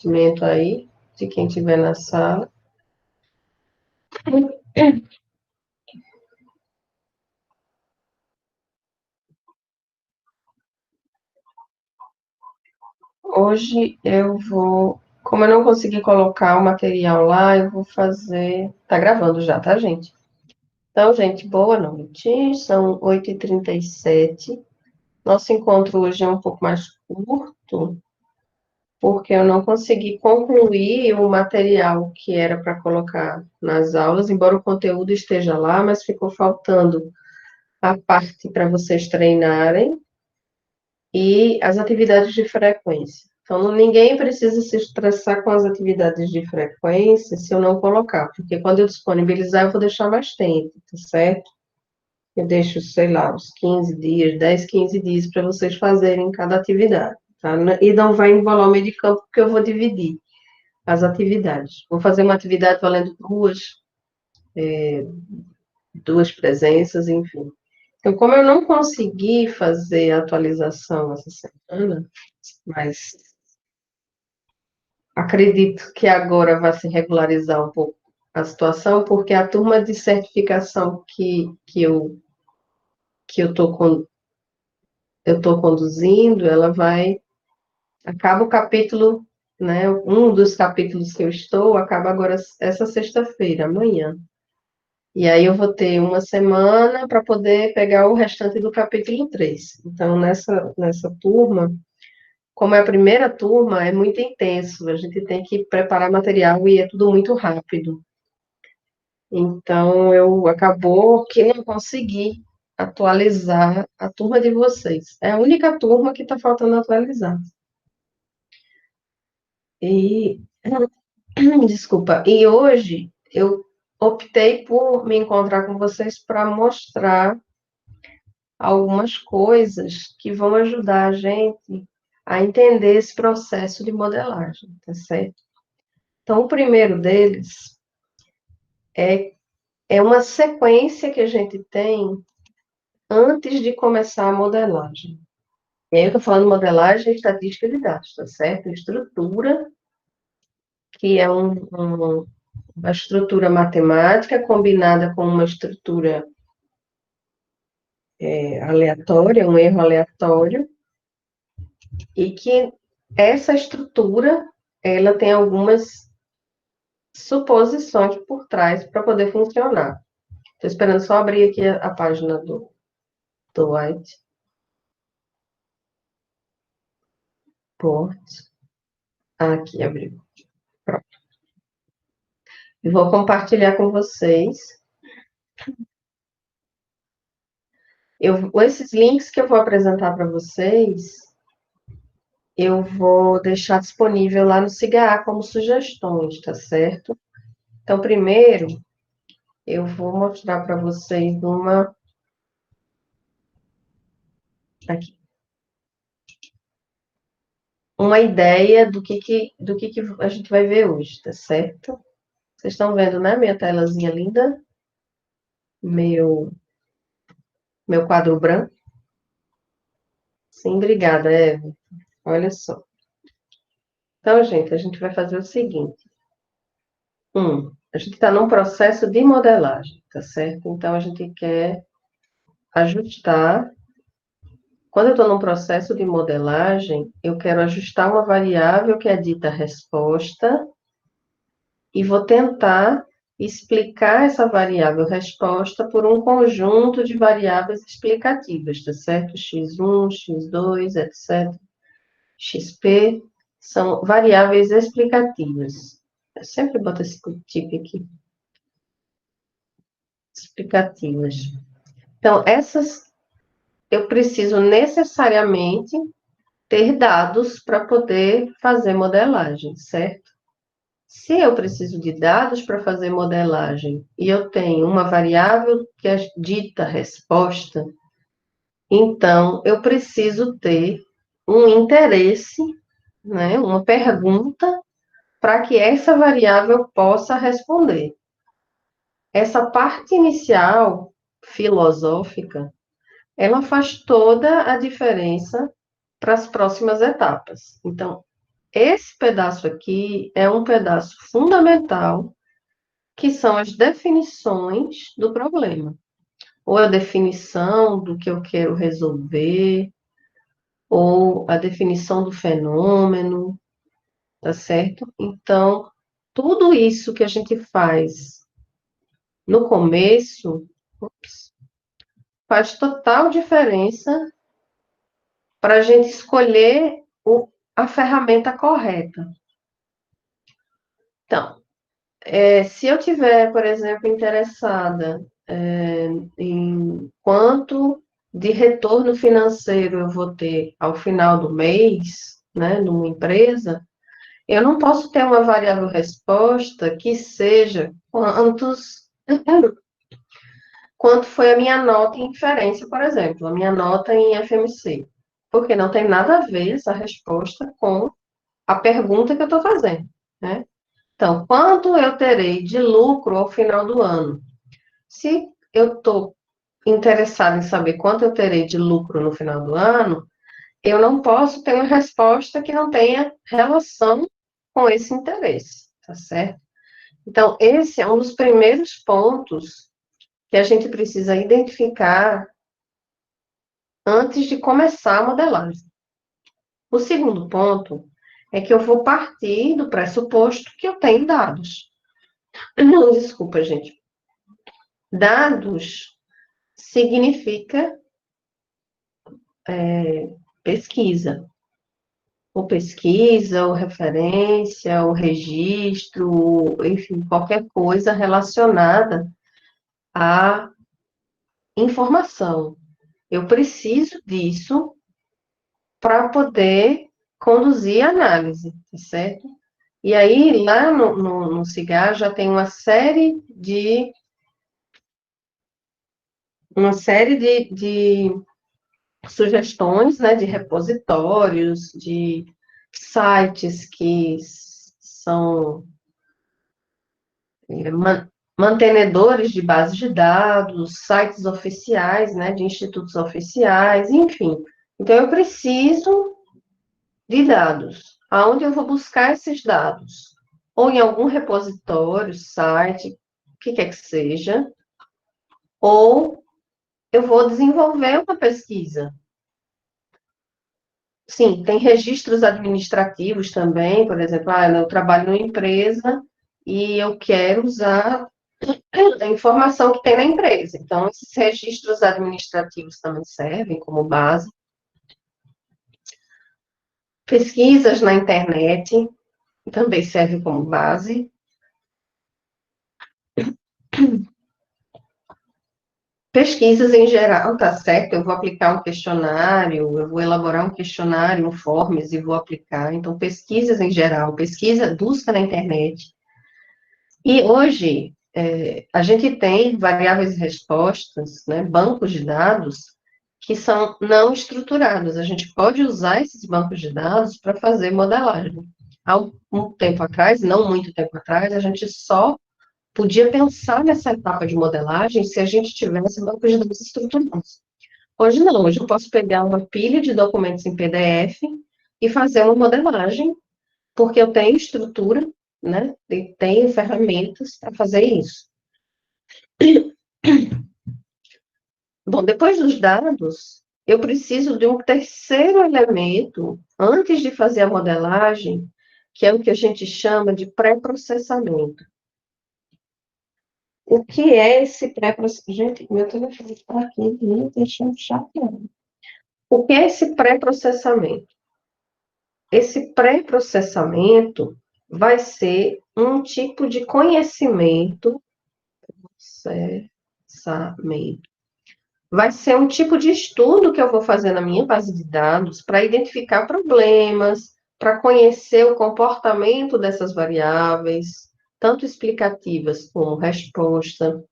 compartilhamento aí, de quem estiver na sala. Hoje eu vou, como eu não consegui colocar o material lá, eu vou fazer. Tá gravando já, tá, gente? Então, gente, boa noite. São 8h37. Nosso encontro hoje é um pouco mais curto, porque eu não consegui concluir o material que era para colocar nas aulas, embora o conteúdo esteja lá, mas ficou faltando a parte para vocês treinarem e as atividades de frequência. Então, ninguém precisa se estressar com as atividades de frequência se eu não colocar, porque quando eu disponibilizar, eu vou deixar mais tempo, tá certo? Eu deixo, sei lá, uns 15 dias, 10, 15 dias para vocês fazerem cada atividade, tá? E não vai embolar o meio de campo, porque eu vou dividir as atividades. Vou fazer uma atividade valendo duas presenças, enfim. Então, como eu não consegui fazer a atualização essa semana, mas acredito que agora vai se regularizar um pouco a situação, porque a turma de certificação que eu estou conduzindo, ela vai, acaba o capítulo, né, um dos capítulos que eu estou, acaba agora essa sexta-feira, amanhã. E aí eu vou ter uma semana para poder pegar o restante do capítulo 3. Então, nessa turma, como é a primeira turma, é muito intenso, a gente tem que preparar material e é tudo muito rápido. Então, acabou que não consegui atualizar a turma de vocês. É a única turma que está faltando atualizar. E, desculpa, e hoje eu optei por me encontrar com vocês para mostrar algumas coisas que vão ajudar a gente a entender esse processo de modelagem, tá certo? Então, o primeiro deles é uma sequência que a gente tem antes de começar a modelagem. E aí eu estou falando modelagem estatística de dados, tá certo? Estrutura, que é uma estrutura matemática combinada com uma estrutura aleatória, um erro aleatório, e que essa estrutura, ela tem algumas suposições por trás para poder funcionar. Estou esperando só abrir aqui a página do White. Aqui, abriu. Pronto. E vou compartilhar com vocês. Esses links que eu vou apresentar para vocês, eu vou deixar disponível lá no SIGA como sugestões, tá certo? Então, primeiro, eu vou mostrar para vocês aqui, uma ideia do que a gente vai ver hoje, tá certo? Vocês estão vendo, né? Minha telazinha linda, meu, meu quadro branco. Sim, obrigada, Eva. Olha só. Então, gente, a gente vai fazer o seguinte. A gente está num processo de modelagem, tá certo? Então, a gente quer ajustar. Quando eu estou num processo de modelagem, eu quero ajustar uma variável que é dita resposta e vou tentar explicar essa variável resposta por um conjunto de variáveis explicativas, tá certo? X1, X2, etc. XP são variáveis explicativas. Eu sempre boto esse tipo aqui. Explicativas. Então, essas eu preciso necessariamente ter dados para poder fazer modelagem, certo? Se eu preciso de dados para fazer modelagem e eu tenho uma variável que é dita resposta, então eu preciso ter um interesse, né, uma pergunta para que essa variável possa responder. Essa parte inicial filosófica, ela faz toda a diferença para as próximas etapas. Então, esse pedaço aqui é um pedaço fundamental, que são as definições do problema. Ou a definição do que eu quero resolver, ou a definição do fenômeno, tá certo? Então, tudo isso que a gente faz no começo, ups, faz total diferença para a gente escolher a ferramenta correta. Então, se eu tiver, por exemplo, interessada em quanto de retorno financeiro eu vou ter ao final do mês, né, numa empresa, eu não posso ter uma variável resposta que seja quanto foi a minha nota em inferência, por exemplo, a minha nota em FMC, porque não tem nada a ver essa resposta com a pergunta que eu estou fazendo, né? Então, quanto eu terei de lucro ao final do ano? Se eu estou interessada em saber quanto eu terei de lucro no final do ano, eu não posso ter uma resposta que não tenha relação com esse interesse, tá certo? Então, esse é um dos primeiros pontos que a gente precisa identificar antes de começar a modelagem. O segundo ponto é que eu vou partir do pressuposto que eu tenho dados. Não, desculpa, gente. Dados significa pesquisa. Ou pesquisa, ou referência, ou registro, enfim, qualquer coisa relacionada à informação. Eu preciso disso para poder conduzir a análise, tá certo? E aí, lá no CIGAR, já tem uma série de sugestões, né, de repositórios, de sites que são mantenedores de bases de dados, sites oficiais, né, de institutos oficiais, enfim. Então, eu preciso de dados. Aonde eu vou buscar esses dados? Ou em algum repositório, site, o que quer que seja, ou eu vou desenvolver uma pesquisa. Sim, tem registros administrativos também, por exemplo, eu trabalho numa empresa e eu quero usar a informação que tem na empresa. Então, esses registros administrativos também servem como base. Pesquisas na internet também servem como base. Pesquisas em geral, tá certo? Eu vou aplicar um questionário, eu vou elaborar um questionário, um forms e vou aplicar. Então, pesquisas em geral, pesquisa, busca na internet. E hoje, a gente tem variáveis de respostas, né, bancos de dados, que são não estruturados. A gente pode usar esses bancos de dados para fazer modelagem. Há um tempo atrás, não muito tempo atrás, a gente só podia pensar nessa etapa de modelagem se a gente tivesse bancos de dados estruturados. Hoje não, hoje eu posso pegar uma pilha de documentos em PDF e fazer uma modelagem, porque eu tenho estrutura, né? E tenho ferramentas para fazer isso. Bom, depois dos dados, eu preciso de um terceiro elemento antes de fazer a modelagem, que é o que a gente chama de pré-processamento. O que é esse pré-processamento? Gente, meu telefone está aqui, me deixando chateado. O que é esse pré-processamento? Esse pré-processamento vai ser um tipo de conhecimento, processamento. Vai ser um tipo de estudo que eu vou fazer na minha base de dados para identificar problemas, para conhecer o comportamento dessas variáveis, tanto explicativas como resposta.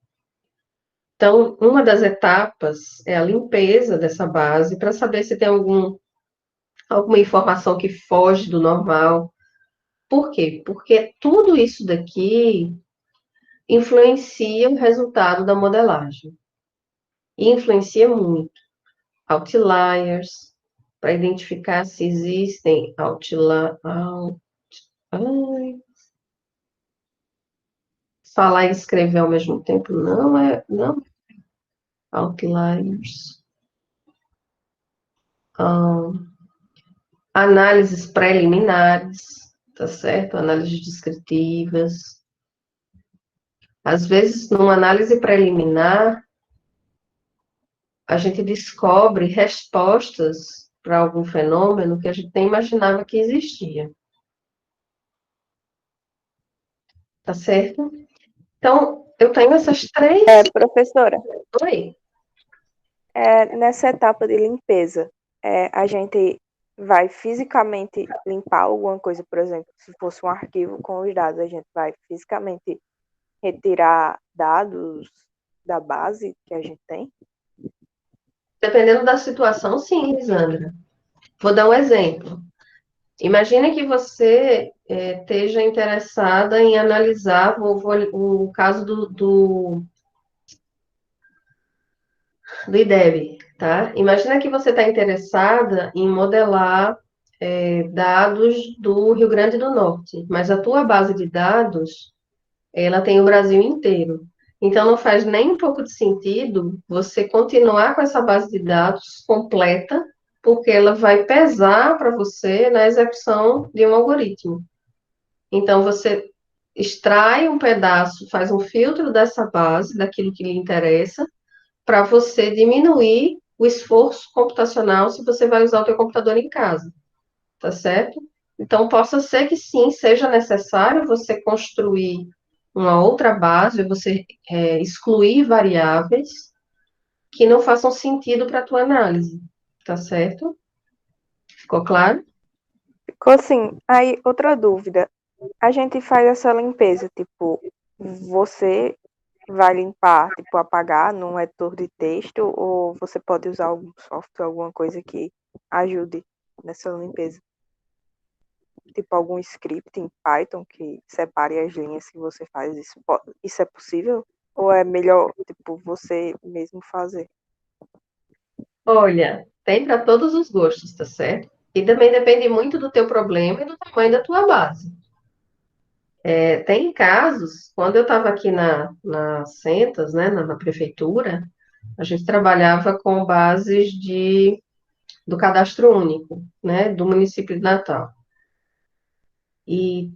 Então, uma das etapas é a limpeza dessa base para saber se tem alguma informação que foge do normal. Por quê? Porque tudo isso daqui influencia o resultado da modelagem. E influencia muito. Outliers, para identificar se existem falar e escrever ao mesmo tempo não outliers. Análises preliminares, tá certo? Análises descritivas. Às vezes, numa análise preliminar, a gente descobre respostas para algum fenômeno que a gente nem imaginava que existia. Tá certo? Então, eu tenho essas três. Professora, Oi. nessa etapa de limpeza, a gente vai fisicamente limpar alguma coisa, por exemplo, se fosse um arquivo com os dados, a gente vai fisicamente retirar dados da base que a gente tem? Dependendo da situação, sim, Lisandra. Vou dar um exemplo. Imagine que você esteja interessada em analisar o caso do IDEB, tá? Imagina que você está interessada em modelar dados do Rio Grande do Norte, mas a tua base de dados, ela tem o Brasil inteiro. Então, não faz nem um pouco de sentido você continuar com essa base de dados completa, porque ela vai pesar para você na execução de um algoritmo. Então, você extrai um pedaço, faz um filtro dessa base, daquilo que lhe interessa, para você diminuir o esforço computacional se você vai usar o teu computador em casa, tá certo? Então, possa ser que sim, seja necessário você construir uma outra base, você excluir variáveis que não façam sentido para a tua análise, tá certo? Ficou claro? Ficou assim. Aí, outra dúvida. A gente faz essa limpeza, tipo, você vai limpar, tipo, apagar num editor de texto, ou você pode usar algum software, alguma coisa que ajude nessa limpeza? Tipo, algum script em Python que separe as linhas que você faz. Isso é possível? Ou é melhor, tipo, você mesmo fazer? Olha, tem para todos os gostos, tá certo? E também depende muito do teu problema e do tamanho da tua base. Tem casos, quando eu estava aqui na Centas, né, na prefeitura, a gente trabalhava com bases do cadastro único, né, do município de Natal. E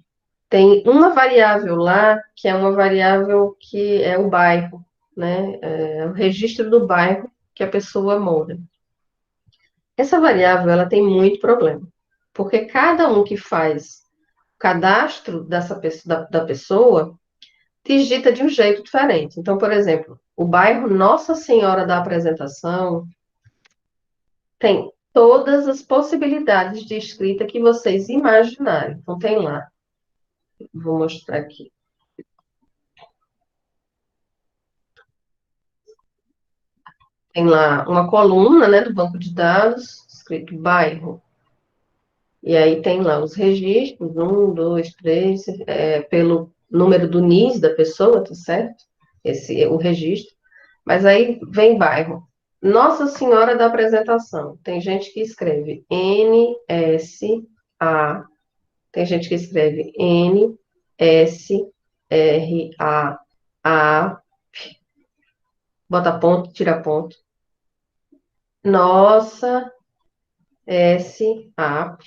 tem uma variável lá, que é uma variável que é o bairro, né, é o registro do bairro que a pessoa mora. Essa variável, ela tem muito problema, porque cada um que faz o cadastro da pessoa digita de um jeito diferente. Então, por exemplo, o bairro Nossa Senhora da Apresentação tem todas as possibilidades de escrita que vocês imaginarem. Então, tem lá, vou mostrar aqui. Tem lá uma coluna, né, do banco de dados, escrito bairro. E aí tem lá os registros, 1, 2, 3, pelo número do NIS da pessoa, tá certo? Esse é o registro. Mas aí vem bairro. Nossa Senhora da Apresentação. Tem gente que escreve NSA. Tem gente que escreve NSRAA. Bota ponto, tira ponto. Nossa SA.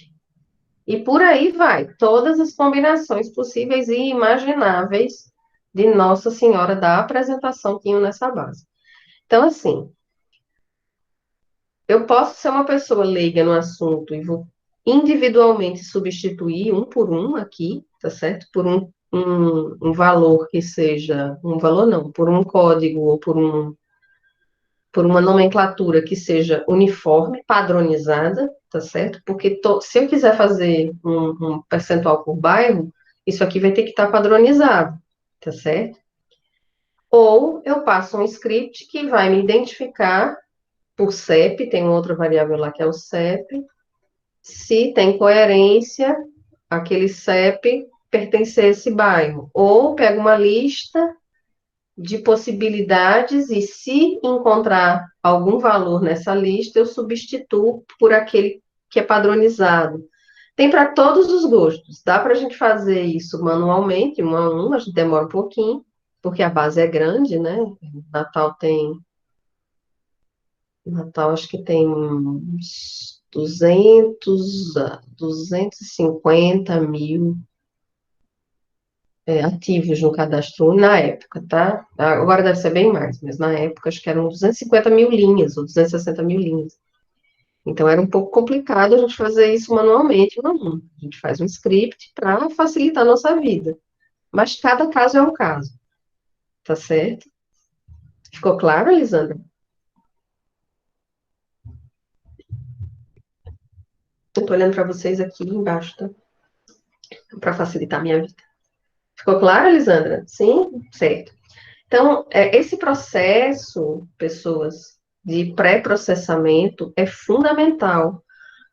E por aí vai. Todas as combinações possíveis e imagináveis de Nossa Senhora da Apresentação tinham nessa base. Então, assim, eu posso ser uma pessoa leiga no assunto e vou individualmente substituir um por um aqui, tá certo? Por um valor que seja, um valor não, por um código ou por uma nomenclatura que seja uniforme, padronizada, tá certo? Porque se eu quiser fazer um percentual por bairro, isso aqui vai ter que estar padronizado, tá certo? Ou eu passo um script que vai me identificar por CEP, tem outra variável lá que é o CEP, se tem coerência aquele CEP pertencer a esse bairro. Ou pego uma lista de possibilidades e se encontrar algum valor nessa lista, eu substituo por aquele que é padronizado. Tem para todos os gostos. Dá para a gente fazer isso manualmente, um a um, a gente demora um pouquinho, porque a base é grande, né? Natal acho que tem uns 250 mil ativos no cadastro na época, tá? Agora deve ser bem mais, mas na época acho que eram 250 mil linhas, ou 260 mil linhas. Então era um pouco complicado a gente fazer isso manualmente, não. A gente faz um script para facilitar a nossa vida. Mas cada caso é um caso, tá certo? Ficou claro, Elisandra? Eu tô olhando para vocês aqui embaixo, tá? Para facilitar a minha vida. Ficou claro, Elisandra? Sim? Certo. Então, esse processo, pessoas, de pré-processamento é fundamental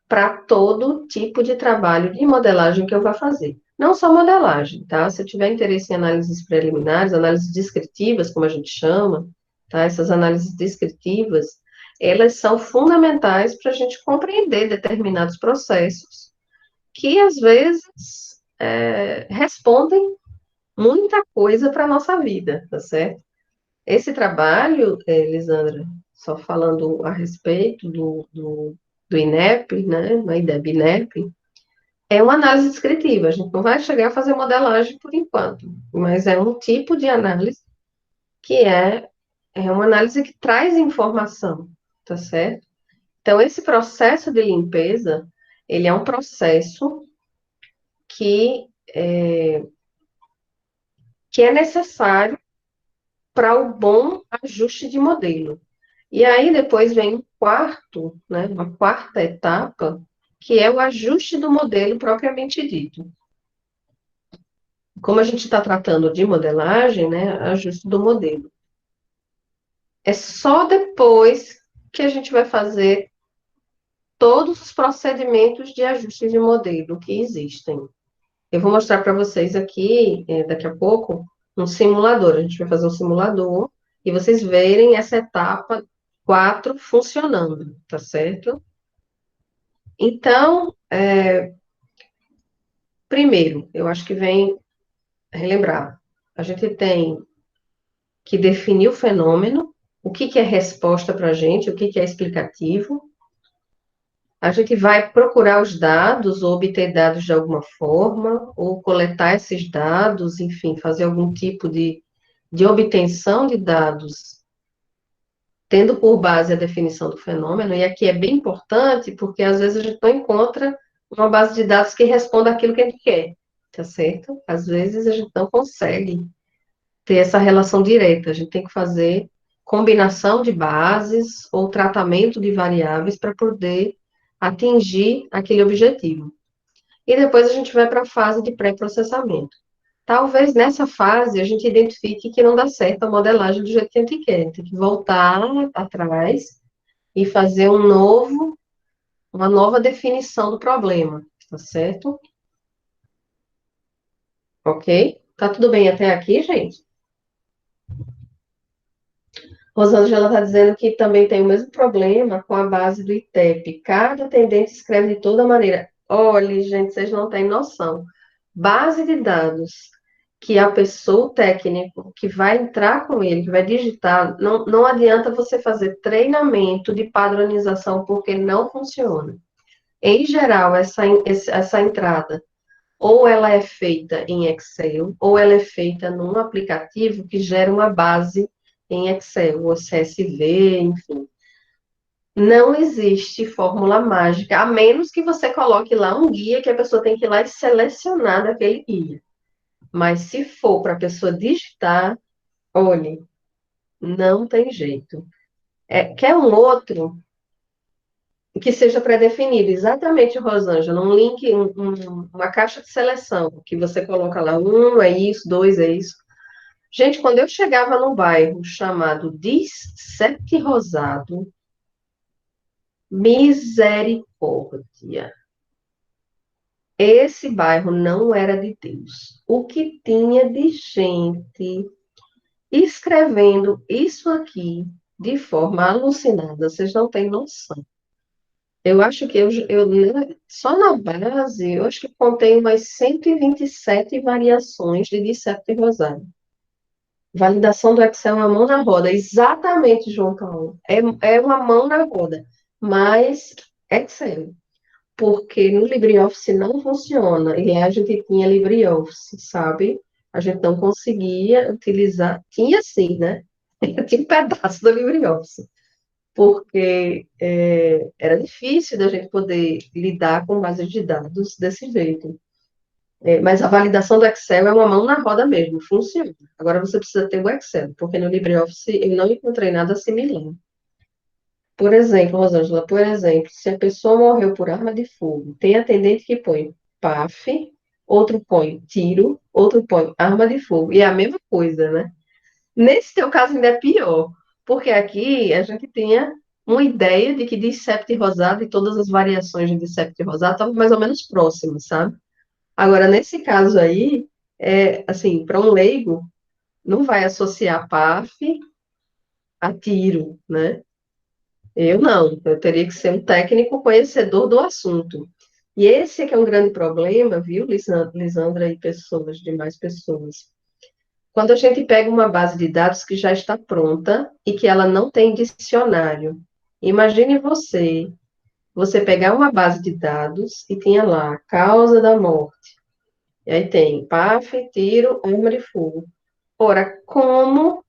para todo tipo de trabalho de modelagem que eu vá fazer. Não só modelagem, tá? Se eu tiver interesse em análises preliminares, análises descritivas, como a gente chama, tá? Essas análises descritivas, elas são fundamentais para a gente compreender determinados processos que, às vezes, respondem muita coisa para a nossa vida, tá certo? Esse trabalho, Elisandra, só falando a respeito do INEP, né, na IDEB INEP, é uma análise descritiva. A gente não vai chegar a fazer modelagem por enquanto, mas é um tipo de análise que é uma análise que traz informação, tá certo? Então, esse processo de limpeza, ele é um processo que que é necessário para o bom ajuste de modelo. E aí depois vem o quarto, né, uma quarta etapa, que é o ajuste do modelo propriamente dito. Como a gente está tratando de modelagem, né, ajuste do modelo. É só depois que a gente vai fazer todos os procedimentos de ajuste de modelo que existem. Eu vou mostrar para vocês aqui, daqui a pouco, um simulador. A gente vai fazer um simulador e vocês verem essa etapa 4 funcionando, tá certo? Então, primeiro, eu acho que vem relembrar. A gente tem que definir o fenômeno, o que que é resposta para a gente, o que que é explicativo. A gente vai procurar os dados, ou obter dados de alguma forma, ou coletar esses dados, enfim, fazer algum tipo de obtenção de dados, tendo por base a definição do fenômeno. E aqui é bem importante, porque às vezes a gente não encontra uma base de dados que responda aquilo que a gente quer, tá certo? Às vezes a gente não consegue ter essa relação direta, a gente tem que fazer combinação de bases ou tratamento de variáveis para poder atingir aquele objetivo. E depois a gente vai para a fase de pré-processamento. Talvez nessa fase a gente identifique que não dá certo a modelagem do jeito que a gente quer. Tem que voltar atrás e fazer uma nova definição do problema, tá certo? Ok? Tá tudo bem até aqui, gente? Rosângela está dizendo que também tem o mesmo problema com a base do ITEP. Cada atendente escreve de toda maneira. Olha, gente, vocês não têm noção. Base de dados que a pessoa, o técnico, que vai entrar com ele, que vai digitar, não adianta você fazer treinamento de padronização, porque não funciona. Em geral, essa entrada, ou ela é feita em Excel, ou ela é feita num aplicativo que gera uma base em Excel, ou CSV, enfim. Não existe fórmula mágica, a menos que você coloque lá um guia que a pessoa tem que ir lá e selecionar daquele guia. Mas se for para a pessoa digitar, olhe, não tem jeito. Quer um outro que seja pré-definido, exatamente, Rosângela, um link, uma caixa de seleção, que você coloca lá, um é isso, dois é isso. Gente, quando eu chegava no bairro chamado Dissete Rosado, misericórdia. Esse bairro não era de Deus. O que tinha de gente escrevendo isso aqui de forma alucinada, vocês não têm noção. Eu acho que só na base, eu acho que contém umas 127 variações de disseto e rosário. Validação do Excel é uma mão na roda. Exatamente, João Paulo. É uma mão na roda. Mas Excel. Porque no LibreOffice não funciona. E aí a gente tinha LibreOffice, sabe? A gente não conseguia utilizar. Tinha sim, né? Tinha um pedaço do LibreOffice. Porque era difícil da gente poder lidar com bases de dados desse jeito. Mas a validação do Excel é uma mão na roda mesmo, funciona. Agora você precisa ter o Excel, porque no LibreOffice eu não encontrei nada similar. Por exemplo, Rosângela, por exemplo, se a pessoa morreu por arma de fogo, tem atendente que põe PAF, outro põe tiro, outro põe arma de fogo, e é a mesma coisa, né? Nesse teu caso ainda é pior, porque aqui a gente tinha uma ideia de que de septo e rosado e todas as variações de septo e rosado estavam mais ou menos próximas, sabe? Agora, nesse caso aí, assim, para um leigo, não vai associar PAF a tiro, né? Eu não, eu teria que ser um técnico conhecedor do assunto. E esse é que é um grande problema, viu, Lisandra e pessoas, demais pessoas. Quando a gente pega uma base de dados que já está pronta e que ela não tem dicionário, imagine você pegar uma base de dados e tinha lá causa da morte, e aí tem PAF, tiro, arma de fogo. Ora, como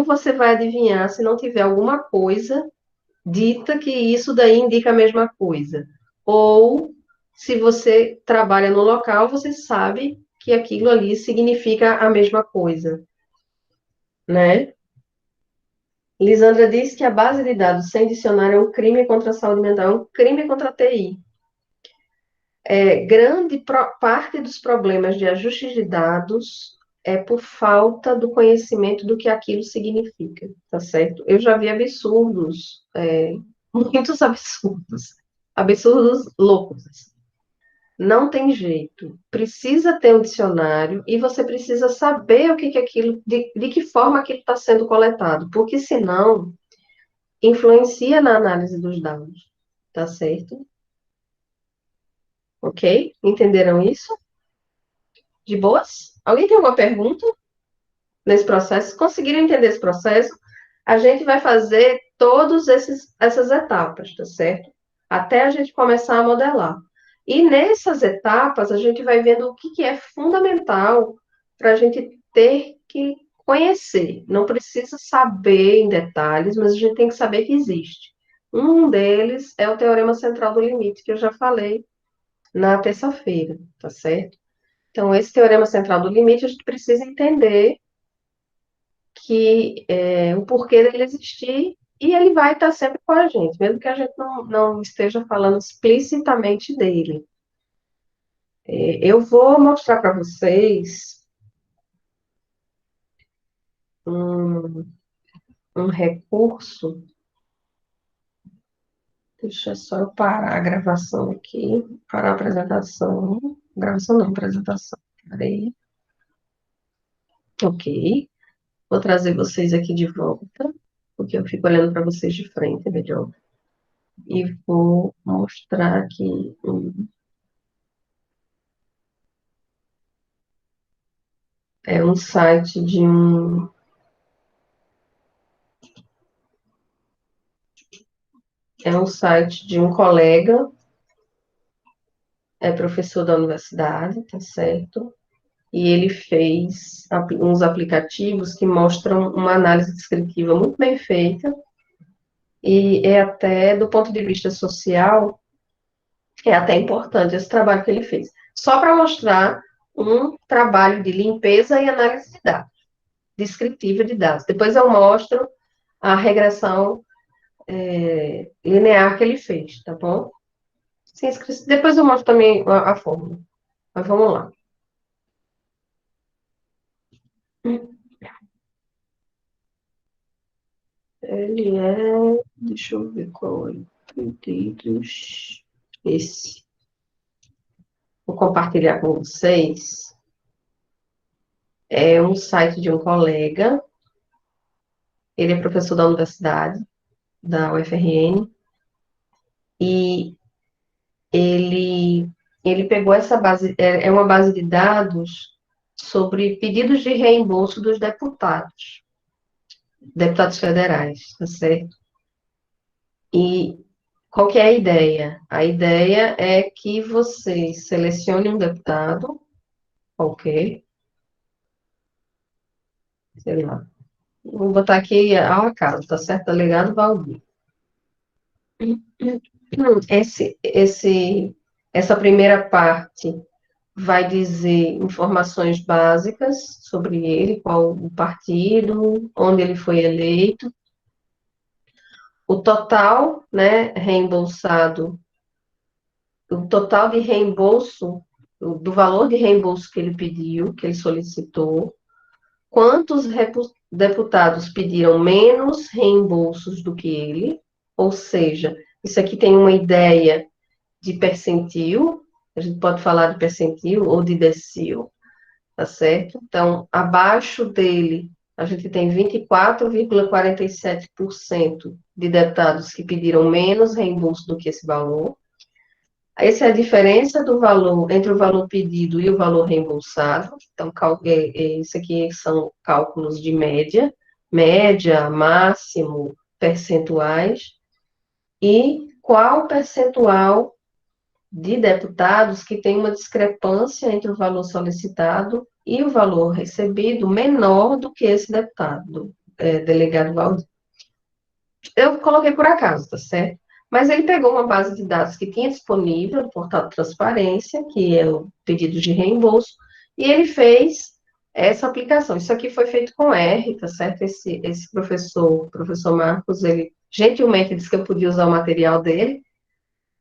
você vai adivinhar se não tiver alguma coisa dita que isso daí indica a mesma coisa? Ou se você trabalha no local, você sabe que aquilo ali significa a mesma coisa, né? Lisandra disse que a base de dados sem dicionário é um crime contra a saúde mental, é um crime contra a TI. Parte dos problemas de ajustes de dados é por falta do conhecimento do que aquilo significa, tá certo? Eu já vi absurdos, muitos absurdos, absurdos loucos, assim. Não tem jeito. Precisa ter um dicionário e você precisa saber o que que aquilo, de que forma aquilo está sendo coletado, porque senão influencia na análise dos dados, tá certo? Ok? Entenderam isso? De boas? Alguém tem alguma pergunta nesse processo? Se conseguiram entender esse processo, a gente vai fazer todas essas etapas, tá certo? Até a gente começar a modelar. E nessas etapas, a gente vai vendo o que que é fundamental para a gente ter que conhecer. Não precisa saber em detalhes, mas a gente tem que saber que existe. Um deles é o teorema central do limite, que eu já falei na terça-feira, tá certo? Então, esse teorema central do limite, a gente precisa entender que o porquê dele existir e ele vai estar sempre com a gente, mesmo que a gente não esteja falando explicitamente dele. Eu vou mostrar para vocês um, um recurso. Deixa só eu parar a gravação aqui, parar a apresentação. Gravação não, apresentação. Peraí. Ok. Vou trazer vocês aqui de volta, porque eu fico olhando para vocês de frente, é melhor. E vou mostrar aqui um site um site de um colega, é professor da universidade, tá certo? E ele fez uns aplicativos que mostram uma análise descritiva muito bem feita, e é até, do ponto de vista social, é até importante esse trabalho que ele fez. Só para mostrar um trabalho de limpeza e análise de dados, descritiva de dados. Depois eu mostro a regressão linear que ele fez, tá bom? Sim, depois eu mostro também a fórmula. Mas vamos lá. Ele é. Deixa eu ver qual é. Pedidos. Esse. Vou compartilhar com vocês. É um site de um colega. Ele é professor da universidade, da UFRN. e ele, ele pegou essa base, é uma base de dados sobre pedidos de reembolso dos deputados federais, tá certo? E qual que é a ideia? A ideia é que você selecione um deputado, ok, sei lá, vou botar aqui ao acaso, tá certo? Delegado Valdir. Essa primeira parte vai dizer informações básicas sobre ele, qual o partido, onde ele foi eleito, o total, né, reembolsado, o total de reembolso, do valor de reembolso que ele pediu, que ele solicitou, quantos deputados pediram menos reembolsos do que ele, ou seja, isso aqui tem uma ideia de percentil, a gente pode falar de percentil ou de decil, tá certo? Então, abaixo dele, a gente tem 24,47% de deputados que pediram menos reembolso do que esse valor. Essa é a diferença do valor entre o valor pedido e o valor reembolsado. Então, isso aqui são cálculos de média, máximo, percentuais. E qual percentual de deputados que tem uma discrepância entre o valor solicitado e o valor recebido menor do que esse deputado, delegado Valdir. Eu coloquei por acaso, tá certo? Mas ele pegou uma base de dados que tinha disponível no portal de transparência, que é o pedido de reembolso, e ele fez essa aplicação. Isso aqui foi feito com R, tá certo? Esse professor, o professor Marcos, ele gentilmente disse que eu podia usar o material dele.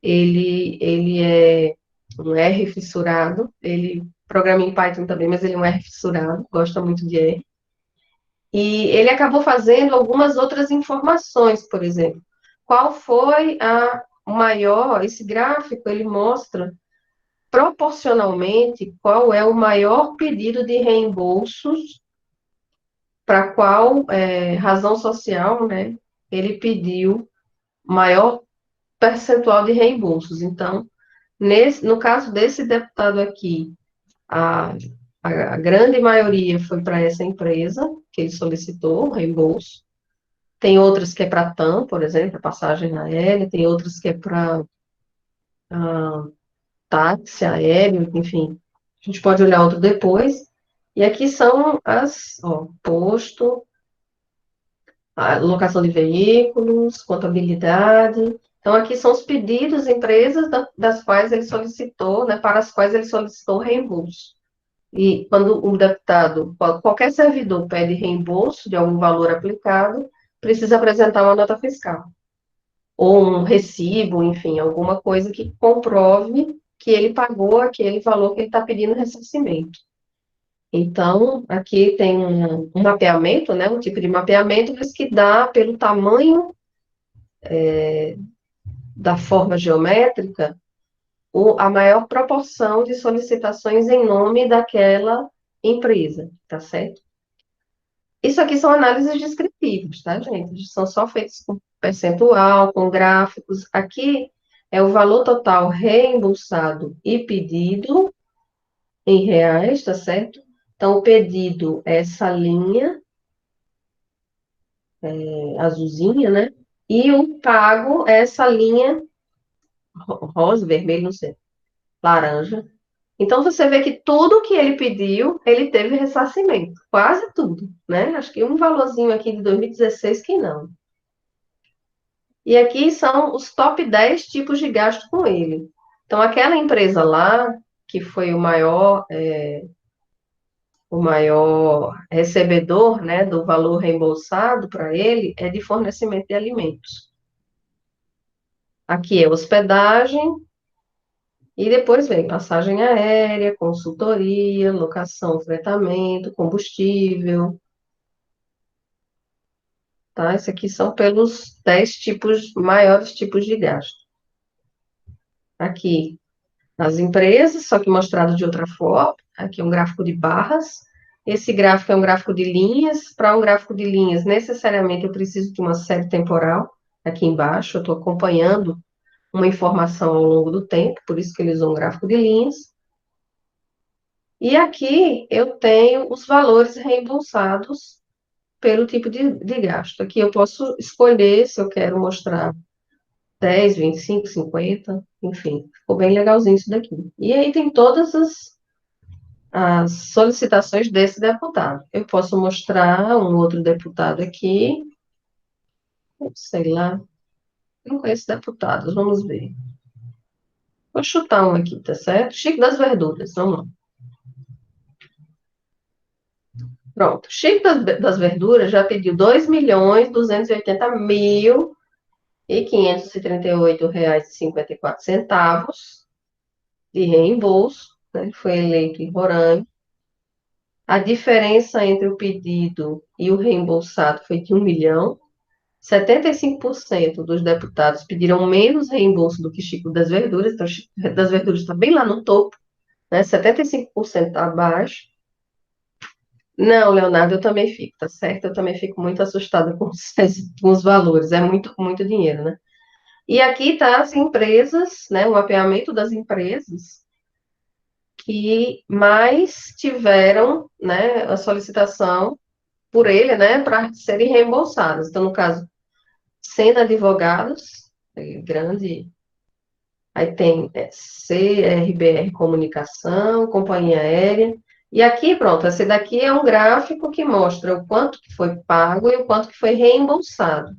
Ele é um R fissurado, ele programa em Python também, mas ele é um R fissurado, gosta muito de R. E ele acabou fazendo algumas outras informações, por exemplo. Qual foi o maior, esse gráfico, ele mostra proporcionalmente qual é o maior pedido de reembolsos para qual razão social, né, ele pediu maior percentual de reembolsos. Então, no caso desse deputado aqui, a, a grande maioria foi para essa empresa que ele solicitou reembolso. Tem outras que é para TAM, por exemplo, passagem aérea, tem outras que é para táxi aéreo, enfim. A gente pode olhar outro depois. E aqui são posto, a locação de veículos, contabilidade. Então, aqui são os pedidos, empresas das quais ele solicitou, né, para as quais ele solicitou reembolso. E quando um deputado, qualquer servidor pede reembolso de algum valor aplicado, precisa apresentar uma nota fiscal, ou um recibo, enfim, alguma coisa que comprove que ele pagou aquele valor que ele está pedindo ressarcimento. Então, aqui tem um mapeamento, né, um tipo de mapeamento, mas que dá pelo tamanho da forma geométrica a maior proporção de solicitações em nome daquela empresa, tá certo? Isso aqui são análises descritivas, tá, gente? São só feitas com percentual, com gráficos. Aqui é o valor total reembolsado e pedido em reais, tá certo? Então, o pedido é essa linha azulzinha, né? E o pago é essa linha rosa, vermelho, não sei, laranja. Então, você vê que tudo que ele pediu, ele teve ressarcimento. Quase tudo, né? Acho que um valorzinho aqui de 2016 que não. E aqui são os top 10 tipos de gasto com ele. Então, aquela empresa lá, que foi o maior recebedor, né, do valor reembolsado para ele, é de fornecimento de alimentos. Aqui é hospedagem, e depois vem passagem aérea, consultoria, locação, fretamento, combustível, tá? Esses aqui são pelos 10 maiores tipos de gasto. Aqui, as empresas, só que mostrado de outra forma. Aqui é um gráfico de barras. Esse gráfico é um gráfico de linhas. Para um gráfico de linhas, necessariamente eu preciso de uma série temporal. Aqui embaixo, eu estou acompanhando uma informação ao longo do tempo, por isso que eles usam um gráfico de linhas. E aqui eu tenho os valores reembolsados pelo tipo de gasto. Aqui eu posso escolher se eu quero mostrar 10, 25, 50, enfim. Ficou bem legalzinho isso daqui. E aí tem todas as solicitações desse deputado. Eu posso mostrar um outro deputado aqui, sei lá, não conheço deputados, vamos ver. Vou chutar um aqui, tá certo? Chico das Verduras, vamos lá. Pronto, Chico das Verduras já pediu 2.280.538,54 de reembolso, né? Ele foi eleito em Roraima. A diferença entre o pedido e o reembolsado foi de 1 milhão. 75% dos deputados pediram menos reembolso do que Chico das Verduras, então Chico das Verduras está bem lá no topo, né? 75% abaixo. Não, Leonardo, eu também fico, tá certo? Eu também fico muito assustada com os valores, é muito, muito dinheiro, né? E aqui tá as empresas, né? O mapeamento das empresas que mais tiveram, né, a solicitação por ele, né, para serem reembolsadas. Então, no caso, Sena Advogados, grande. Aí tem CRBR Comunicação, Companhia Aérea. E aqui, pronto, esse daqui é um gráfico que mostra o quanto que foi pago e o quanto que foi reembolsado,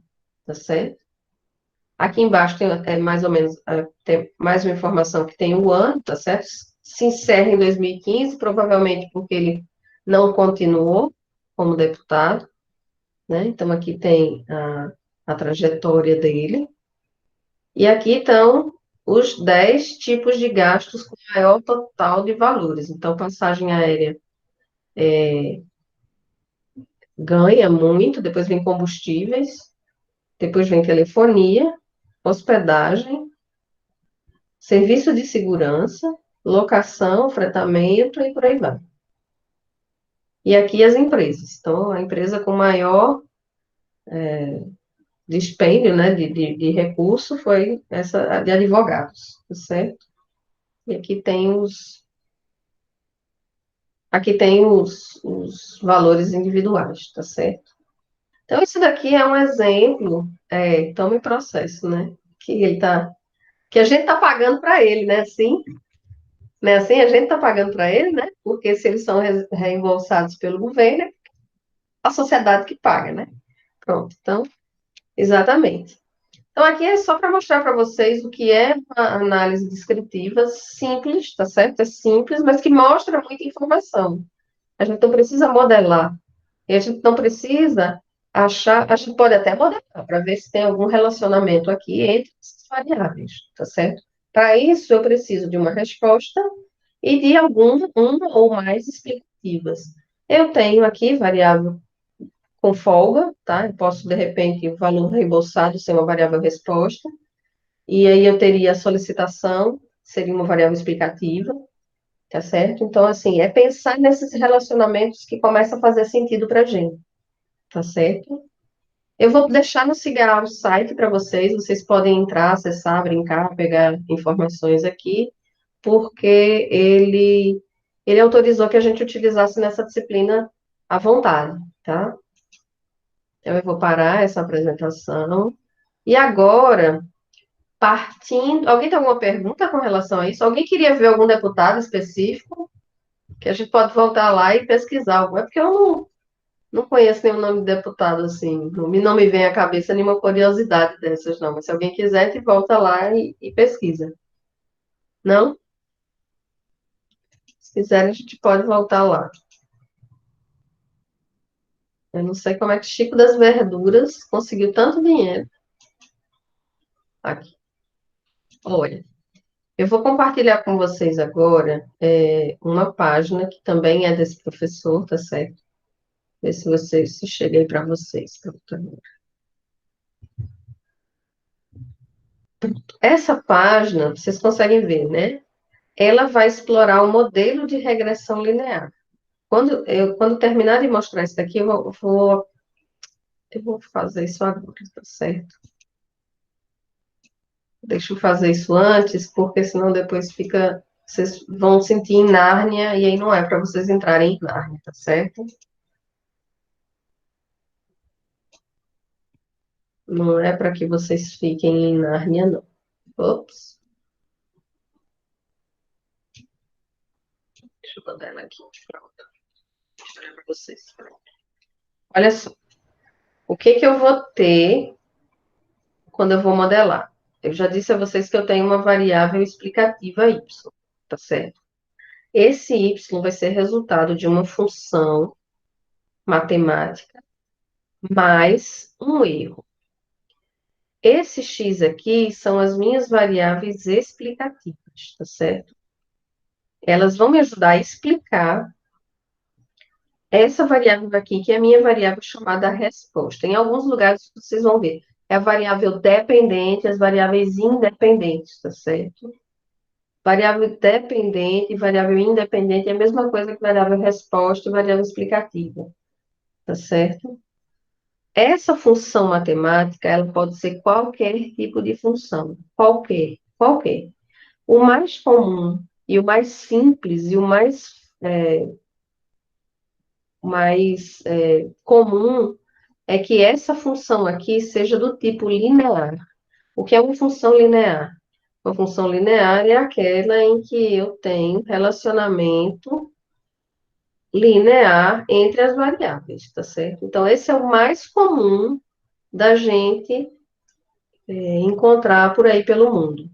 tá certo? Aqui embaixo tem mais ou menos, tem mais uma informação que tem o ano, tá certo? Se encerra em 2015, provavelmente porque ele não continuou como deputado, né? Então aqui tem a trajetória dele. E aqui estão os 10 tipos de gastos com maior total de valores. Então, passagem aérea ganha muito, depois vem combustíveis, depois vem telefonia, hospedagem, serviço de segurança, locação, fretamento e por aí vai. E aqui as empresas. Então, a empresa com maior dispêndio, né, de recurso foi essa de advogados, tá certo? E aqui tem os valores individuais, tá certo? Então, isso daqui é um exemplo, tome processo, né? Que a gente tá pagando para ele, né? Assim, né? Assim, a gente tá pagando para ele, né? Porque se eles são reembolsados pelo governo, é a sociedade que paga, né? Pronto, então, exatamente. Então, aqui é só para mostrar para vocês o que é uma análise descritiva simples, tá certo? É simples, mas que mostra muita informação. A gente não precisa modelar. E a gente não precisa achar, a gente pode até modelar para ver se tem algum relacionamento aqui entre essas variáveis, tá certo? Para isso, eu preciso de uma resposta e de uma ou mais explicativas. Eu tenho aqui variável com folga, tá? Eu posso, de repente, o valor reembolsado ser uma variável resposta, e aí eu teria a solicitação, seria uma variável explicativa, tá certo? Então, assim, é pensar nesses relacionamentos que começam a fazer sentido para a gente, tá certo? Eu vou deixar no Cigarro o site para vocês podem entrar, acessar, brincar, pegar informações aqui, porque ele autorizou que a gente utilizasse nessa disciplina à vontade, tá? Então, eu vou parar essa apresentação. E agora, partindo. Alguém tem alguma pergunta com relação a isso? Alguém queria ver algum deputado específico? Que a gente pode voltar lá e pesquisar algum. É porque eu não conheço nenhum nome de deputado assim. Não me vem à cabeça nenhuma curiosidade dessas, não. Mas se alguém quiser, a gente volta lá e pesquisa. Não? Se quiser, a gente pode voltar lá. Eu não sei como é que Chico das Verduras conseguiu tanto dinheiro. Aqui. Olha, eu vou compartilhar com vocês agora uma página que também é desse professor, tá certo? Ver se chega aí para vocês. Pronto. Essa página, vocês conseguem ver, né? Ela vai explorar o modelo de regressão linear. Quando terminar de mostrar isso daqui, eu vou fazer isso agora, tá certo? Deixa eu fazer isso antes, porque senão depois fica. Vocês vão sentir em Nárnia, e aí não é para vocês entrarem em Nárnia, tá certo? Não é para que vocês fiquem em Nárnia, não. Ops, deixa eu botar ela aqui. Pronto. Vou mostrar para vocês. Pronto. Olha só. O que que eu vou ter quando eu vou modelar? Eu já disse a vocês que eu tenho uma variável explicativa y, tá certo? Esse y vai ser resultado de uma função matemática mais um erro. Esse x aqui são as minhas variáveis explicativas, tá certo? Elas vão me ajudar a explicar essa variável aqui, que é a minha variável chamada resposta. Em alguns lugares vocês vão ver, é a variável dependente, as variáveis independentes, tá certo? Variável dependente e variável independente é a mesma coisa que variável resposta e variável explicativa, tá certo? Essa função matemática, ela pode ser qualquer tipo de função, qualquer. O mais comum e o mais simples e o mais comum é que essa função aqui seja do tipo linear. O que é uma função linear? Uma função linear é aquela em que eu tenho relacionamento linear entre as variáveis, tá certo? Então, esse é o mais comum da gente encontrar por aí pelo mundo.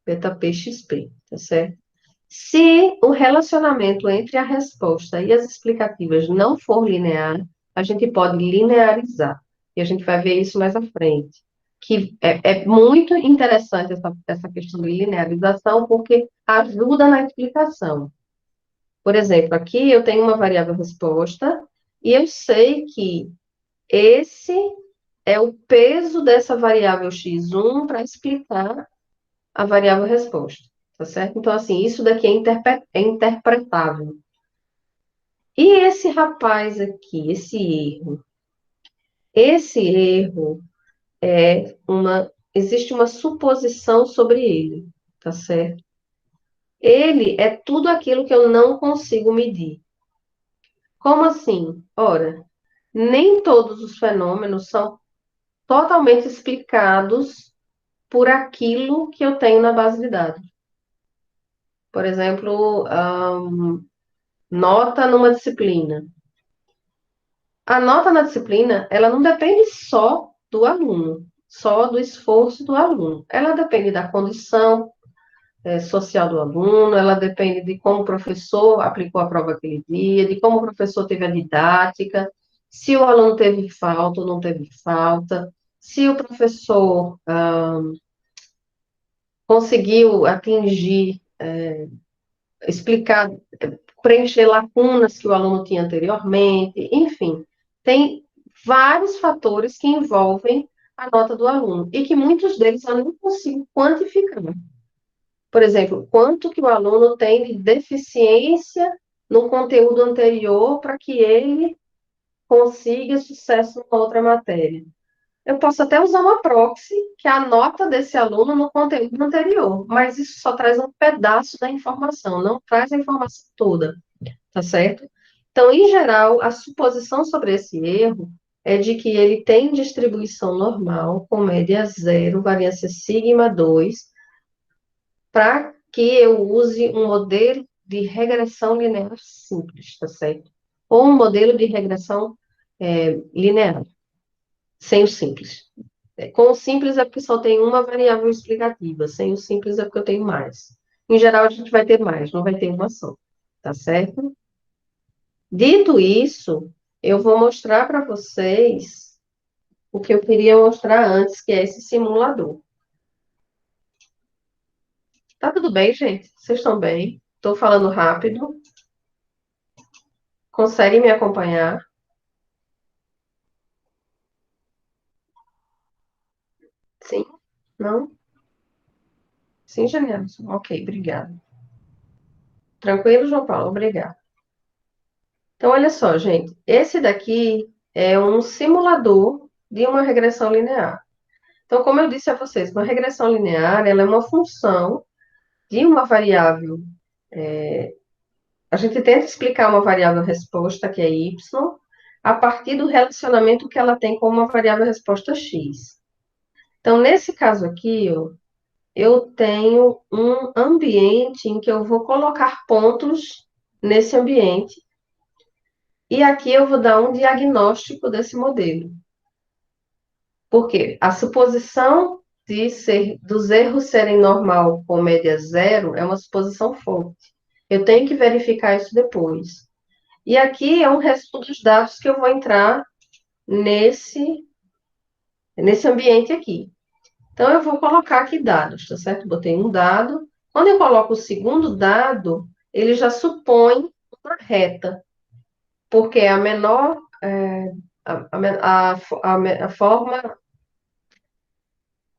Beta P X P, tá certo? Se o relacionamento entre a resposta e as explicativas não for linear, a gente pode linearizar. E a gente vai ver isso mais à frente. Que é muito interessante essa questão de linearização, porque ajuda na explicação. Por exemplo, aqui eu tenho uma variável resposta, e eu sei que esse é o peso dessa variável x1 para explicar a variável resposta, tá certo? Então, assim, isso daqui é interpretável. E esse rapaz aqui, esse erro? Esse erro existe uma suposição sobre ele, tá certo? Ele é tudo aquilo que eu não consigo medir. Como assim? Ora, nem todos os fenômenos são totalmente explicados por aquilo que eu tenho na base de dados. Por exemplo, nota numa disciplina. A nota na disciplina, ela não depende só do aluno, só do esforço do aluno. Ela depende da condição, social do aluno, ela depende de como o professor aplicou a prova aquele dia, de como o professor teve a didática, se o aluno teve falta ou não teve falta, se o professor conseguiu atingir, explicar, preencher lacunas que o aluno tinha anteriormente, enfim, tem vários fatores que envolvem a nota do aluno e que muitos deles eu não consigo quantificar. Por exemplo, quanto que o aluno tem de deficiência no conteúdo anterior para que ele consiga sucesso numa outra matéria. Eu posso até usar uma proxy, que é a nota desse aluno no conteúdo anterior, mas isso só traz um pedaço da informação, não traz a informação toda, tá certo? Então, em geral, a suposição sobre esse erro é de que ele tem distribuição normal, com média zero, variância sigma 2, para que eu use um modelo de regressão linear simples, tá certo? Ou um modelo de regressão linear, sem o simples. Com o simples é porque só tem uma variável explicativa, sem o simples é porque eu tenho mais. Em geral, a gente vai ter mais, não vai ter uma só, tá certo? Dito isso, eu vou mostrar para vocês o que eu queria mostrar antes, que é esse simulador. Tá tudo bem, gente? Vocês estão bem? Estou falando rápido. Conseguem me acompanhar? Sim? Não? Sim, Janielson? Ok, obrigada. Tranquilo, João Paulo? Obrigada. Então, olha só, gente. Esse daqui é um simulador de uma regressão linear. Então, como eu disse a vocês, uma regressão linear, ela é uma função de uma variável. A gente tenta explicar uma variável resposta, que é y, a partir do relacionamento que ela tem com uma variável resposta x. Então, nesse caso aqui, ó, eu tenho um ambiente em que eu vou colocar pontos nesse ambiente, e aqui eu vou dar um diagnóstico desse modelo. Por quê? A suposição dos erros serem normal com média zero é uma suposição forte. Eu tenho que verificar isso depois. E aqui é um resto dos dados que eu vou entrar nesse ambiente aqui. Então, eu vou colocar aqui dados, tá certo? Botei um dado. Quando eu coloco o segundo dado, ele já supõe uma reta, porque é a menor, a forma,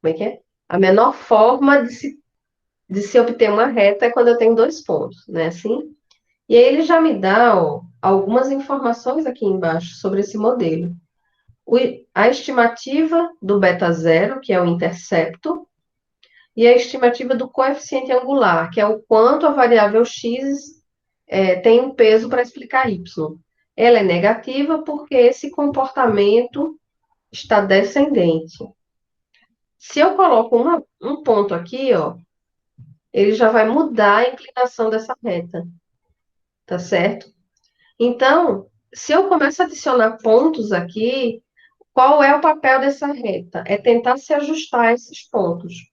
como é que é? A menor forma de se obter uma reta é quando eu tenho dois pontos, né? Assim? E aí ele já me dá, ó, algumas informações aqui embaixo sobre esse modelo. A estimativa do beta zero, que é o intercepto, e a estimativa do coeficiente angular, que é o quanto a variável x tem um peso para explicar y. Ela é negativa porque esse comportamento está descendente. Se eu coloco um ponto aqui, ó, ele já vai mudar a inclinação dessa reta, tá certo? Então, se eu começo a adicionar pontos aqui, qual é o papel dessa reta? É tentar se ajustar a esses pontos.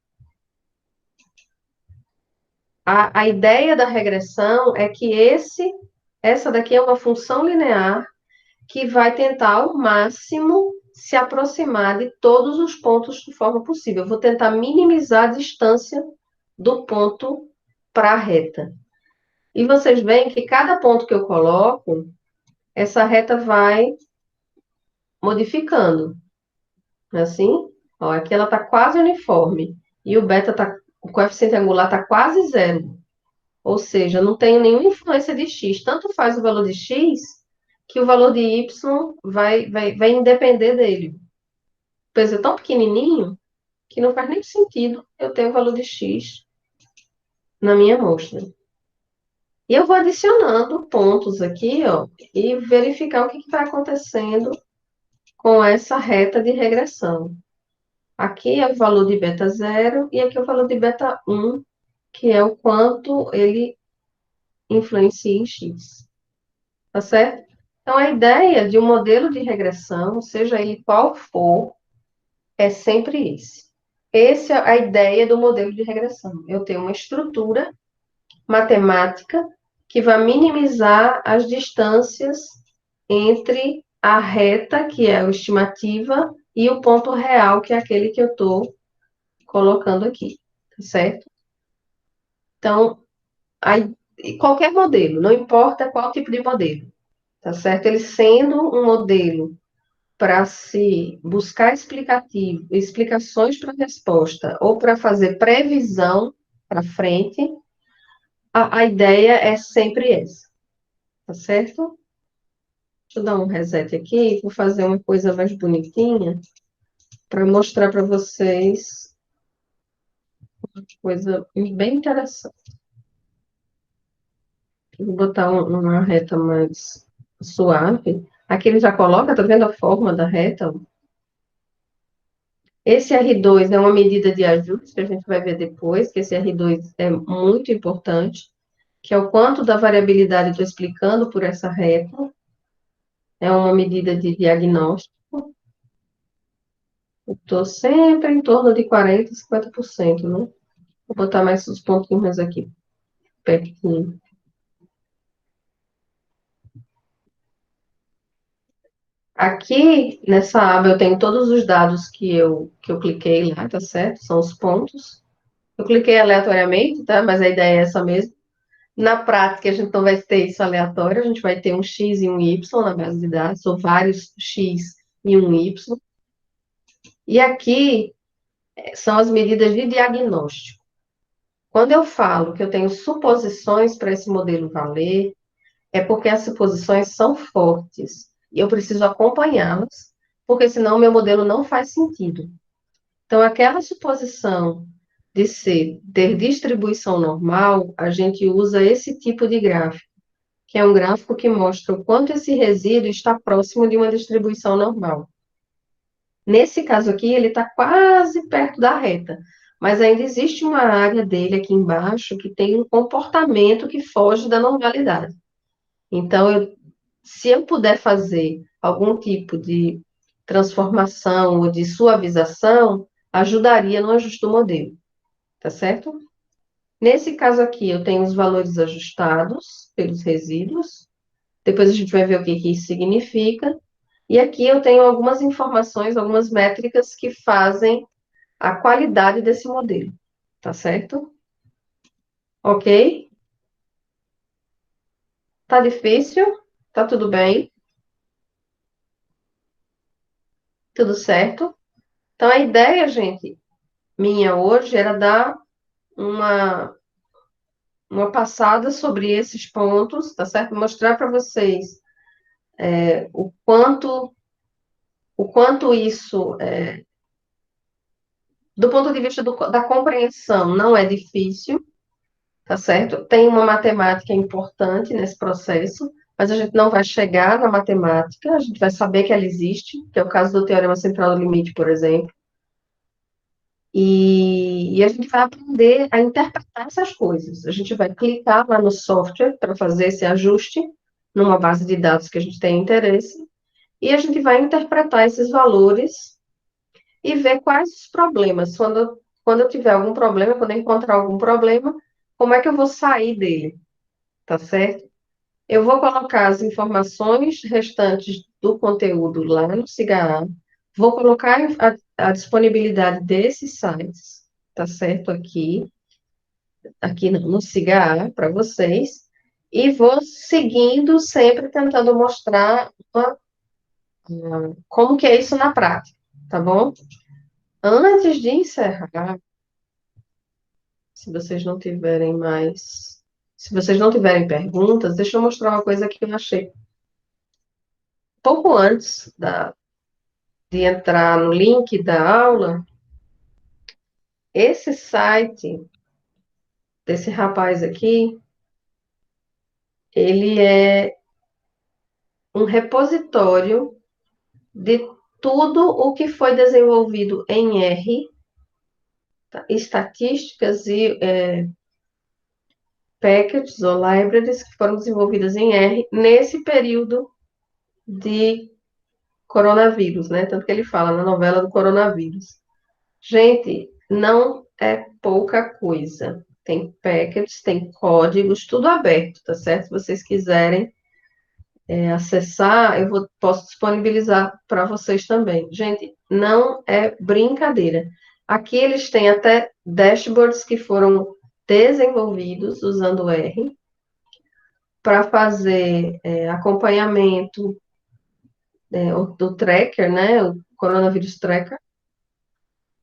A ideia da regressão é que essa daqui é uma função linear que vai tentar ao máximo se aproximar de todos os pontos de forma possível. Eu vou tentar minimizar a distância do ponto para a reta. E vocês veem que cada ponto que eu coloco, essa reta vai modificando. Assim, ó, aqui ela está quase uniforme. E o coeficiente angular está quase zero. Ou seja, não tem nenhuma influência de x. Tanto faz o valor de x, que o valor de y vai independer dele. O peso é tão pequenininho que não faz nem sentido eu ter o valor de x na minha amostra. E eu vou adicionando pontos aqui, ó, e verificar o que está acontecendo com essa reta de regressão. Aqui é o valor de beta zero e aqui é o valor de beta 1, que é o quanto ele influencia em x. Tá certo? Então, a ideia de um modelo de regressão, seja ele qual for, é sempre esse. Essa é a ideia do modelo de regressão. Eu tenho uma estrutura matemática que vai minimizar as distâncias entre a reta, que é a estimativa, e o ponto real, que é aquele que eu estou colocando aqui, tá certo? Então, qualquer modelo, não importa qual tipo de modelo, tá certo? Ele sendo um modelo para se buscar explicações para a resposta ou para fazer previsão para frente, a ideia é sempre essa, tá certo? Deixa eu dar um reset aqui, vou fazer uma coisa mais bonitinha para mostrar para vocês uma coisa bem interessante. Vou botar uma reta mais suave. Aqui ele já coloca, tá vendo a forma da reta? Esse R2 é uma medida de ajuste, que a gente vai ver depois, que esse R2 é muito importante, que é o quanto da variabilidade eu estou explicando por essa reta. É uma medida de diagnóstico. Eu estou sempre em torno de 40%, 50%, né? Vou botar mais uns pontinhos aqui, pertinho. Aqui, nessa aba, eu tenho todos os dados que eu cliquei lá, tá certo? São os pontos. Eu cliquei aleatoriamente, tá? Mas a ideia é essa mesmo. Na prática, a gente não vai ter isso aleatório, a gente vai ter um X e um Y na base de dados, ou vários X e um Y. E aqui são as medidas de diagnóstico. Quando eu falo que eu tenho suposições para esse modelo valer, é porque as suposições são fortes. E eu preciso acompanhá-las, porque senão o meu modelo não faz sentido. Então, aquela suposição de ter distribuição normal, a gente usa esse tipo de gráfico, que é um gráfico que mostra o quanto esse resíduo está próximo de uma distribuição normal. Nesse caso aqui, ele está quase perto da reta, mas ainda existe uma área dele aqui embaixo que tem um comportamento que foge da normalidade. Então, se eu puder fazer algum tipo de transformação ou de suavização, ajudaria no ajuste do modelo, tá certo? Nesse caso aqui, eu tenho os valores ajustados pelos resíduos, depois a gente vai ver o que isso significa, e aqui eu tenho algumas informações, algumas métricas que fazem a qualidade desse modelo, tá certo? Ok? Tá difícil? Tá tudo bem? Tudo certo? Então, a ideia, gente, minha hoje era dar uma passada sobre esses pontos, tá certo? Mostrar para vocês o quanto isso, do ponto de vista da compreensão, não é difícil, tá certo? Tem uma matemática importante nesse processo, mas a gente não vai chegar na matemática, a gente vai saber que ela existe, que é o caso do teorema central do limite, por exemplo, e a gente vai aprender a interpretar essas coisas. A gente vai clicar lá no software para fazer esse ajuste numa base de dados que a gente tem interesse, e a gente vai interpretar esses valores e ver quais os problemas. Quando eu tiver algum problema, quando eu encontrar algum problema, como é que eu vou sair dele, tá certo? Eu vou colocar as informações restantes do conteúdo lá no SIGA, vou colocar a disponibilidade desses sites, tá certo? Aqui no SIGA para vocês, e vou seguindo, sempre tentando mostrar como que é isso na prática, tá bom? Antes de encerrar, se vocês não tiverem mais, se vocês não tiverem perguntas, deixa eu mostrar uma coisa que eu achei pouco antes de entrar no link da aula. Esse site desse rapaz aqui, ele é um repositório de tudo o que foi desenvolvido em R, tá? Estatísticas e packages ou libraries que foram desenvolvidas em R nesse período de coronavírus, né? Tanto que ele fala na novela do coronavírus. Gente, não é pouca coisa. Tem packages, tem códigos, tudo aberto, tá certo? Se vocês quiserem acessar, posso disponibilizar para vocês também. Gente, não é brincadeira. Aqui eles têm até dashboards que foram desenvolvidos usando R para fazer acompanhamento do tracker, né? O coronavírus tracker.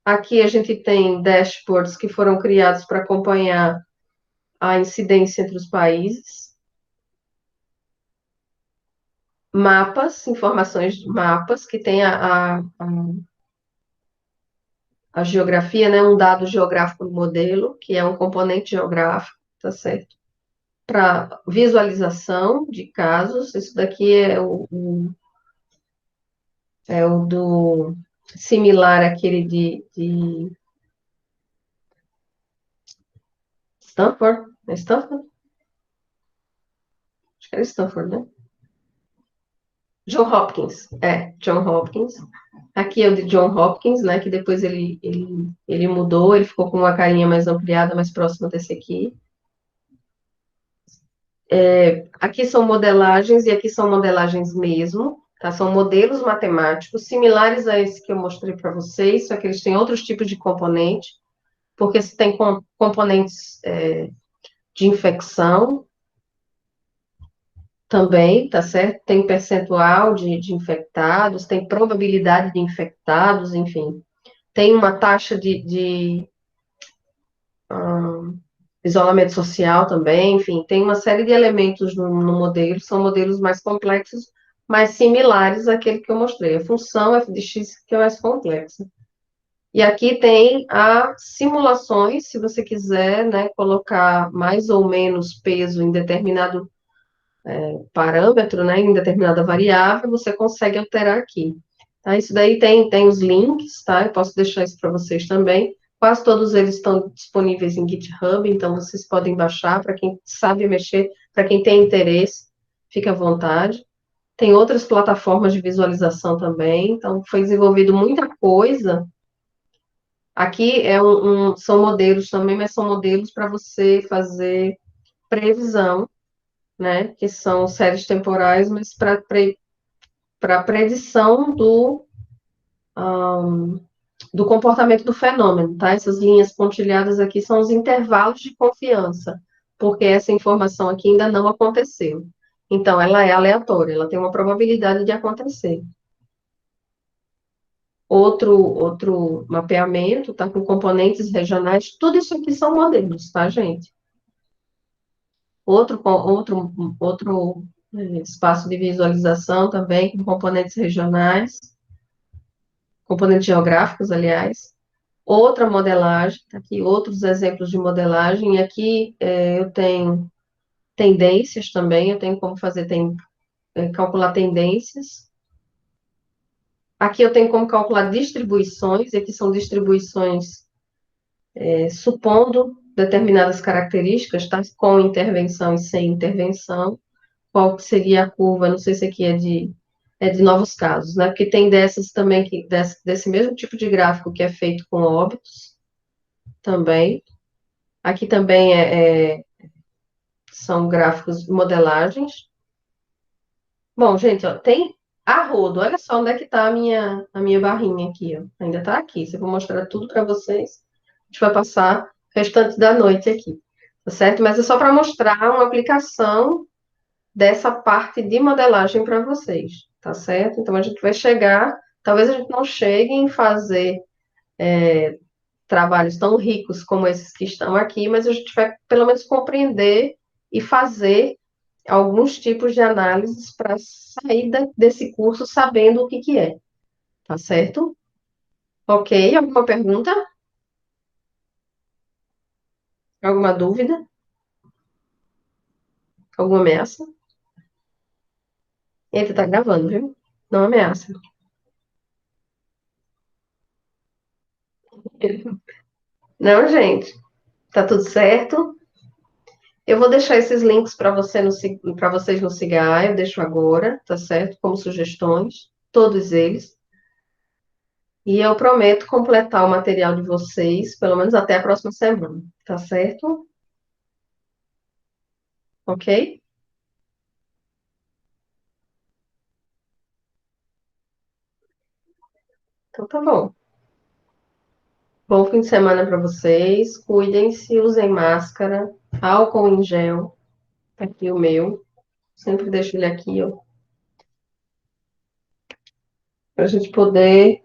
Aqui a gente tem dashboards que foram criados para acompanhar a incidência entre os países. Mapas, informações de mapas, que tem a geografia, né? Um dado geográfico no modelo, que é um componente geográfico, tá certo? Para visualização de casos, isso daqui é o do similar àquele de Stanford. É Stanford? Acho que era Stanford, né? John Hopkins. John Hopkins. Aqui é o de John Hopkins, né? Que depois ele mudou, ele ficou com uma carinha mais ampliada, mais próxima desse aqui. Aqui são modelagens, e aqui são modelagens mesmo, tá? São modelos matemáticos similares a esse que eu mostrei para vocês, só que eles têm outros tipos de componente, porque se tem componentes de infecção também, tá certo? Tem percentual de infectados, tem probabilidade de infectados, enfim. Tem uma taxa de isolamento social também, enfim, tem uma série de elementos no modelo, são modelos mais complexos, mas similares àquele que eu mostrei. A função f de x que é mais complexa. E aqui tem as simulações, se você quiser, né, colocar mais ou menos peso em determinado parâmetro, né, em determinada variável, você consegue alterar aqui. Tá? Isso daí tem os links, tá? Eu posso deixar isso para vocês também. Quase todos eles estão disponíveis em GitHub, então vocês podem baixar para quem sabe mexer, para quem tem interesse, fique à vontade. Tem outras plataformas de visualização também, então foi desenvolvido muita coisa. Aqui são modelos também, mas são modelos para você fazer previsão, né? Que são séries temporais, mas para predição do comportamento do fenômeno, tá? Essas linhas pontilhadas aqui são os intervalos de confiança, porque essa informação aqui ainda não aconteceu. Então, ela é aleatória, ela tem uma probabilidade de acontecer. Outro mapeamento, tá? Com componentes regionais, tudo isso aqui são modelos, tá, gente? Outro espaço de visualização também, com componentes regionais, componentes geográficos, aliás. Outra modelagem, tá aqui outros exemplos de modelagem. E aqui eu tenho tendências também, eu tenho como calcular tendências. Aqui eu tenho como calcular distribuições, e aqui são distribuições supondo determinadas características, tá? Com intervenção e sem intervenção. Qual que seria a curva? Não sei se aqui é de novos casos, né? Porque tem dessas também, desse mesmo tipo de gráfico que é feito com óbitos também. Aqui também são gráficos de modelagens. Bom, gente, ó, tem a rodo. Olha só onde é que está a minha barrinha aqui, ó. Ainda está aqui. Se eu vou mostrar tudo para vocês, a gente vai passar o restante da noite aqui, tá certo? Mas é só para mostrar uma aplicação dessa parte de modelagem para vocês, tá certo? Então a gente vai chegar, talvez a gente não chegue em fazer trabalhos tão ricos como esses que estão aqui, mas a gente vai pelo menos compreender e fazer alguns tipos de análises para sair desse curso sabendo o que que é, tá certo? Ok, alguma pergunta? Alguma dúvida? Alguma ameaça? Eita, tá gravando, viu? Não ameaça. Não, gente, tá tudo certo. Eu vou deixar esses links para para vocês no Cigar, eu deixo agora, tá certo? Como sugestões, todos eles. E eu prometo completar o material de vocês, pelo menos até a próxima semana, tá certo? Ok? Então tá bom. Bom fim de semana para vocês. Cuidem-se, usem máscara, álcool em gel. Tá aqui o meu. Sempre deixo ele aqui, ó, para a gente poder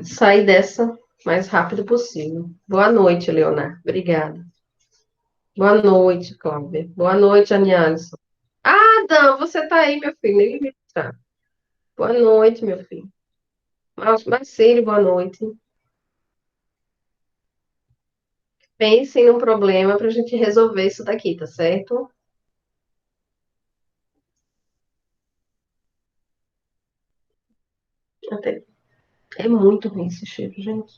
sair dessa o mais rápido possível. Boa noite, Leonardo. Obrigada. Boa noite, Cláudia. Boa noite, Anne Alisson. Ah, Adão, você tá aí, meu filho. Nem me tá. Boa noite, meu filho. Marcelo, boa noite. Pensem num problema para a gente resolver isso daqui, tá certo? Até. É muito ruim esse cheiro, gente.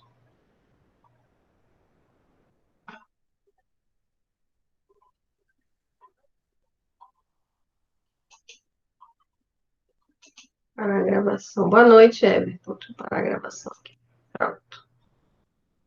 Para a gravação. Boa noite, Everton. Para a gravação.